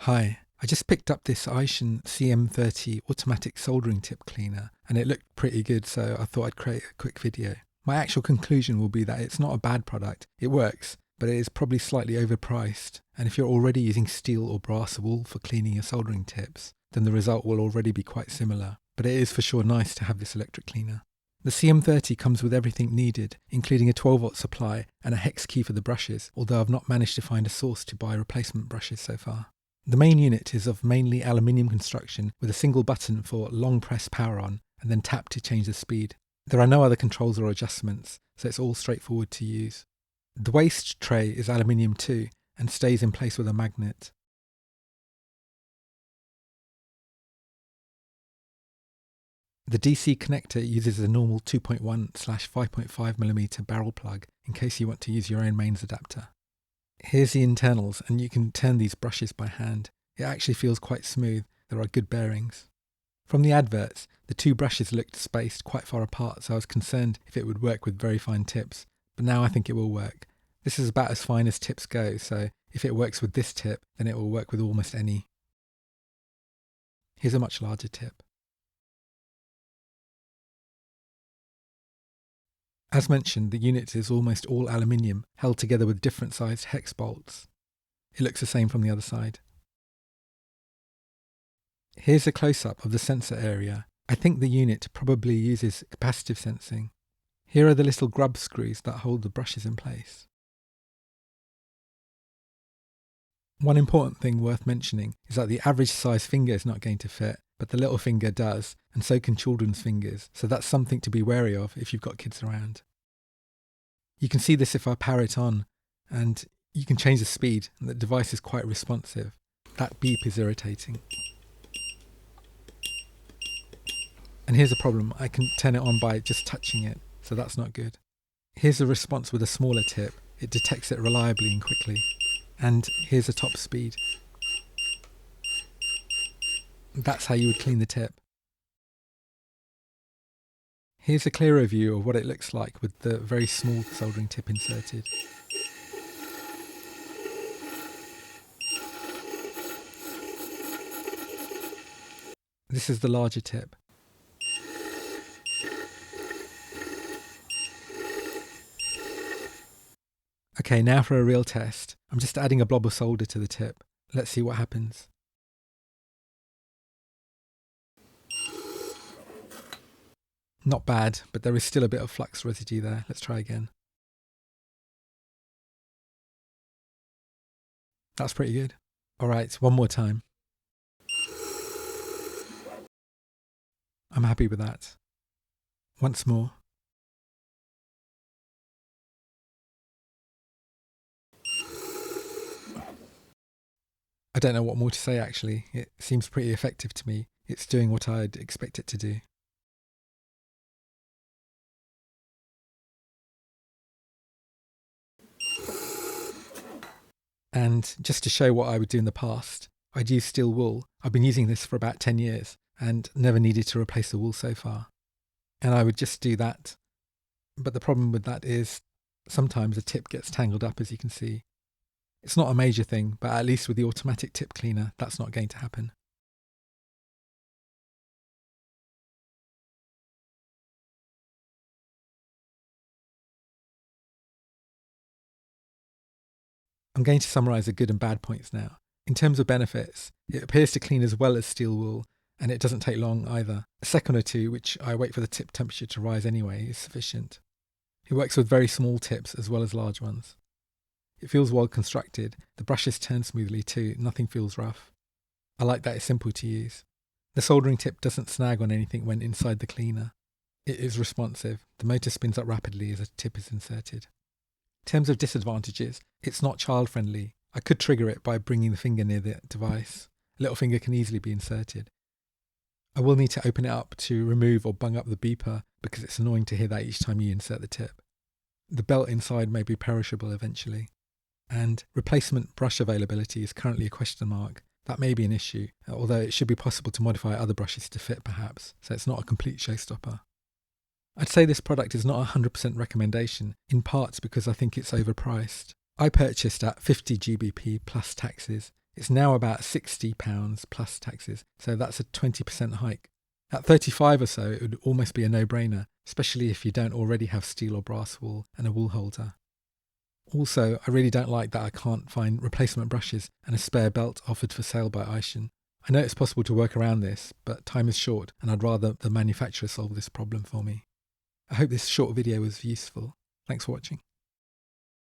Hi, I just picked up this AiXun CM30 automatic soldering tip cleaner and it looked pretty good, so I thought I'd create a quick video. My actual conclusion will be that it's not a bad product, it works, but it is probably slightly overpriced, and if you're already using steel or brass wool for cleaning your soldering tips, then the result will already be quite similar, but it is for sure nice to have this electric cleaner. The CM30 comes with everything needed, including a 12-volt supply and a hex key for the brushes, although I've not managed to find a source to buy replacement brushes so far. The main unit is of mainly aluminium construction with a single button for long press power on and then tap to change the speed. There are no other controls or adjustments, so it's all straightforward to use. The waste tray is aluminium too and stays in place with a magnet. The DC connector uses a normal 2.1/5.5mm barrel plug in case you want to use your own mains adapter. Here's the internals, and you can turn these brushes by hand. It actually feels quite smooth, there are good bearings. From the adverts, the two brushes looked spaced quite far apart, so I was concerned if it would work with very fine tips, but now I think it will work. This is about as fine as tips go, so if it works with this tip, then it will work with almost any. Here's a much larger tip. As mentioned, the unit is almost all aluminium, held together with different sized hex bolts. It looks the same from the other side. Here's a close-up of the sensor area. I think the unit probably uses capacitive sensing. Here are the little grub screws that hold the brushes in place. One important thing worth mentioning is that the average size finger is not going to fit, but the little finger does, and so can children's fingers, so that's something to be wary of if you've got kids around. You can see this if I power it on, and you can change the speed, and the device is quite responsive. That beep is irritating. And here's a problem, I can turn it on by just touching it, so that's not good. Here's a response with a smaller tip, it detects it reliably and quickly. And here's a top speed. That's how you would clean the tip. Here's a clearer view of what it looks like with the very small soldering tip inserted. This is the larger tip. Okay, now for a real test. I'm just adding a blob of solder to the tip. Let's see what happens. Not bad, but there is still a bit of flux residue there. Let's try again. That's pretty good. Alright, one more time. I'm happy with that. Once more. I don't know what more to say actually. It seems pretty effective to me. It's doing what I'd expect it to do. And just to show what I would do in the past, I'd use steel wool. I've been using this for about 10 years and never needed to replace the wool so far. And I would just do that. But the problem with that is sometimes the tip gets tangled up, as you can see. It's not a major thing, but at least with the automatic tip cleaner, that's not going to happen. I'm going to summarise the good and bad points now. In terms of benefits, it appears to clean as well as steel wool, and it doesn't take long either. A second or two, which I wait for the tip temperature to rise anyway, is sufficient. It works with very small tips as well as large ones. It feels well constructed, the brushes turn smoothly too, nothing feels rough. I like that it's simple to use. The soldering tip doesn't snag on anything when inside the cleaner. It is responsive, the motor spins up rapidly as a tip is inserted. In terms of disadvantages, it's not child friendly. I could trigger it by bringing the finger near the device. A little finger can easily be inserted. I will need to open it up to remove or bung up the beeper because it's annoying to hear that each time you insert the tip. The belt inside may be perishable eventually. And replacement brush availability is currently a question mark. That may be an issue, although it should be possible to modify other brushes to fit perhaps, so it's not a complete showstopper. I'd say this product is not a 100% recommendation, in parts because I think it's overpriced. I purchased at 50 GBP plus taxes, It's now about £60 plus taxes, so that's a 20% hike. At 35 or so, it would almost be a no-brainer, especially if you don't already have steel or brass wool and a wool holder. Also, I really don't like that I can't find replacement brushes and a spare belt offered for sale by AiXun. I know it's possible to work around this, but time is short and I'd rather the manufacturer solve this problem for me. I hope this short video was useful. Thanks for watching.